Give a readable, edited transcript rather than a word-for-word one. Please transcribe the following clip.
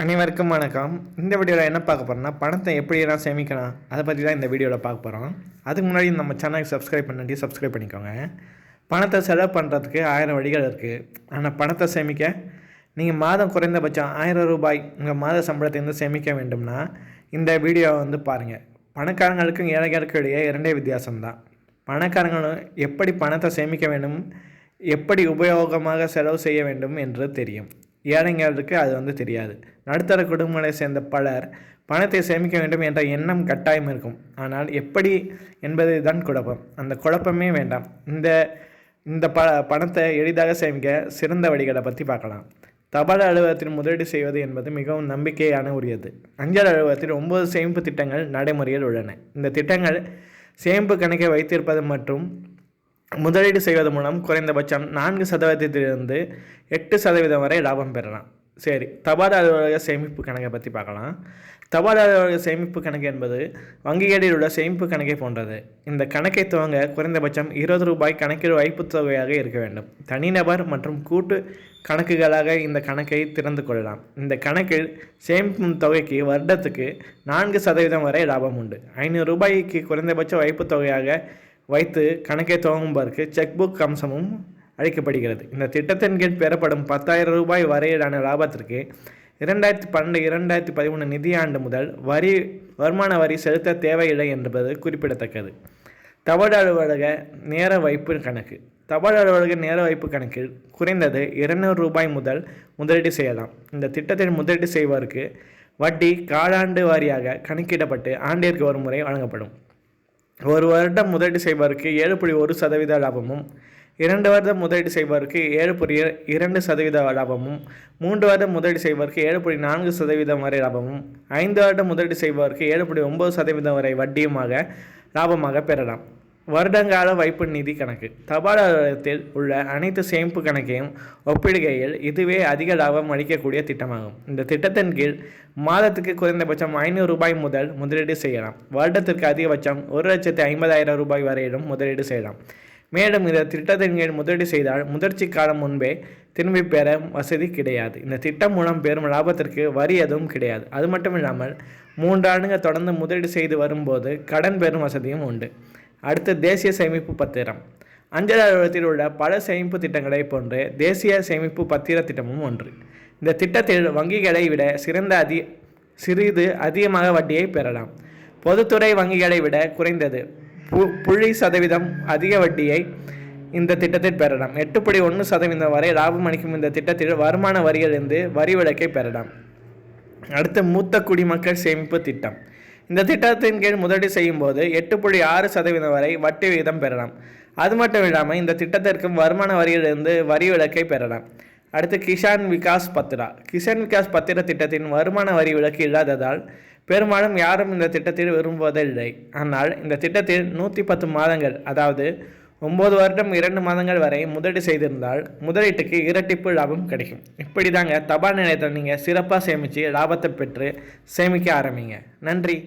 அனைவருக்கும் வணக்கம். இந்த வீடியோவில் என்ன பார்க்க போகிறோம்னா, பணத்தை எப்படியெல்லாம் சேமிக்கலாம் அதை பற்றி தான் இந்த வீடியோவில் பார்க்க போகிறோம். அதுக்கு முன்னாடி நம்ம சேனலுக்கு சப்ஸ்கிரைப் பண்ணிக்கோங்க. பணத்தை செலவு பண்ணுறதுக்கு 1000 வழிகள் இருக்குது. ஆனால் பணத்தை சேமிக்க நீங்கள் மாதம் குறைந்தபட்சம் 1000 ரூபாய் உங்கள் மாத சம்பளத்திலேருந்து சேமிக்க வேண்டும்னா இந்த வீடியோவை பாருங்கள். பணக்காரங்களுக்கும் ஏழைகளுக்கும் இடையே 2 வித்தியாசம்தான். பணக்காரங்களும் எப்படி பணத்தை சேமிக்க வேண்டும், எப்படி உபயோகமாக செலவு செய்ய வேண்டும் என்று தெரியும். ஏழைங்களுக்கு அது தெரியாது. நடுத்தர குடும்பங்களை சேர்ந்த பலர் பணத்தை சேமிக்க வேண்டும் என்ற எண்ணம் கட்டாயம் இருக்கும். ஆனால் எப்படி என்பது தான் குழப்பம். அந்த குழப்பமே வேண்டாம். இந்த பணத்தை எளிதாக சேமிக்க சிறந்த வழிகளை பற்றி பார்க்கலாம். தபால் அலுவலகத்தில் முதலீடு செய்வது என்பது மிகவும் நம்பிக்கையான உரியது. அஞ்சல் அலுவலகத்தில் 9 சேமிப்பு திட்டங்கள் நடைமுறையில் உள்ளன. இந்த திட்டங்கள் சேமிப்பு கணக்கை வைத்திருப்பது மற்றும் முதலீடு செய்வது மூலம் குறைந்தபட்சம் 4% 8% வரை லாபம் பெறலாம். சரி, தபால் அலுவலக சேமிப்பு கணக்கை பற்றி பார்க்கலாம். தபால் அலுவலக சேமிப்பு கணக்கு என்பது வங்கிகளில் உள்ள சேமிப்பு கணக்கை போன்றது. இந்த கணக்கை துவங்க குறைந்தபட்சம் 20 ரூபாய் கணக்கில் வைப்பு தொகையாக இருக்க வேண்டும். தனிநபர் மற்றும் கூட்டு கணக்குகளாக இந்த கணக்கை திறந்து கொள்ளலாம். இந்த கணக்கில் சேமிக்கும் தொகைக்கு வருடத்துக்கு 4% வரை லாபம் உண்டு. 500 ரூபாய்க்கு குறைந்தபட்ச வைப்பு தொகையாக வைத்து கணக்கை துவங்குவதற்கு செக் புக் அம்சமும் அளிக்கப்படுகிறது. இந்த திட்டத்தின் கீழ் பெறப்படும் 10,000 ரூபாய் வரையிலான லாபத்திற்கு 2012-2013 நிதியாண்டு முதல் வருமான வரி செலுத்த தேவையில்லை என்பது குறிப்பிடத்தக்கது. தபால் அலுவலக நேர வைப்பு கணக்கு. தபால் அலுவலக நேர வைப்பு கணக்கில் குறைந்தது 200 ரூபாய் முதல் முதலீடு செய்யலாம். இந்த திட்டத்தில் முதலீடு செய்வதற்கு வட்டி காலாண்டு வாரியாக கணக்கிடப்பட்டு ஆண்டிற்கு ஒரு முறை வழங்கப்படும். ஒரு வருடம் முதலீடு செய்வதற்கு 7.1% லாபமும், 2 வருடம் முதலீடு செய்வதற்கு 7.2% லாபமும், 3 வருடம் முதலீடு செய்வதற்கு 7.4% வரை லாபமும், 5 வருடம் முதலீடு செய்வதற்கு 7.9% வரை வட்டியுமாக லாபமாக பெறலாம். வருடங்கால வைப்பு நிதி கணக்கு. தபால் அலுவலகத்தில் உள்ள அனைத்து சேமிப்பு கணக்கையும் ஒப்பிடுகையில் இதுவே அதிக லாபம் அளிக்கக்கூடிய திட்டமாகும். இந்த திட்டத்தின் கீழ் மாதத்துக்கு குறைந்தபட்சம் 500 ரூபாய் முதல் முதலீடு செய்யலாம். வருடத்திற்கு அதிகபட்சம் 1,50,000 ரூபாய் வரையிலும் முதலீடு செய்யலாம். மேலும் இந்த திட்டத்தின் கீழ் முதலீடு செய்தால் முதிர்ச்சி காலம் முன்பே திரும்பி பெற வசதி கிடையாது. இந்த திட்டம் மூலம் பெறும் லாபத்திற்கு வரி எதுவும் கிடையாது. அது மட்டும் இல்லாமல் 3 ஆண்டுகள் தொடர்ந்து முதலீடு செய்து வரும்போது கடன் பெறும் வசதியும் உண்டு. அடுத்து தேசிய சேமிப்பு பத்திரம். அஞ்சல் அலுவலகத்தில் உள்ள பல சேமிப்பு திட்டங்களை போன்று தேசிய சேமிப்பு பத்திர திட்டமும் ஒன்று. இந்த திட்டத்தில் வங்கிகளை விட சிறிது அதிகமாக வட்டியை பெறலாம். பொதுத்துறை வங்கிகளை விட குறைந்தது 0.5% அதிக வட்டியை இந்த திட்டத்தில் பெறலாம். 8.1% வரை லாபம் அளிக்கும் இந்த திட்டத்தில் வருமான வரியிலிருந்து வரி விலக்கை பெறலாம். அடுத்து மூத்த குடிமக்கள் சேமிப்பு திட்டம். இந்த திட்டத்தின் கீழ் முதலீடு செய்யும் போது 8.6% வரை வட்டி விகிதம் பெறலாம். அது மட்டும் இல்லாமல் இந்த திட்டத்திற்கும் வருமான வரியிலிருந்து வரி விலக்கை பெறலாம். அடுத்து கிசான் விகாஸ் பத்திரா. கிசான் விகாஸ் பத்திர திட்டத்தின் வருமான வரி விலக்கு இல்லாததால் பெரும்பாலும் யாரும் இந்த திட்டத்தில் விரும்புவதில்லை. ஆனால் இந்த திட்டத்தில் 110 மாதங்கள், அதாவது 9 வருடம் 2 மாதங்கள் வரை முதலீடு செய்திருந்தால் முதலீட்டுக்கு இரட்டிப்பு லாபம் கிடைக்கும். இப்படி தாங்க தபால் நிலையத்தில் நீங்கள் சிறப்பாக சேமித்து லாபத்தை பெற்று சேமிக்க ஆரம்பிங்க. நன்றி.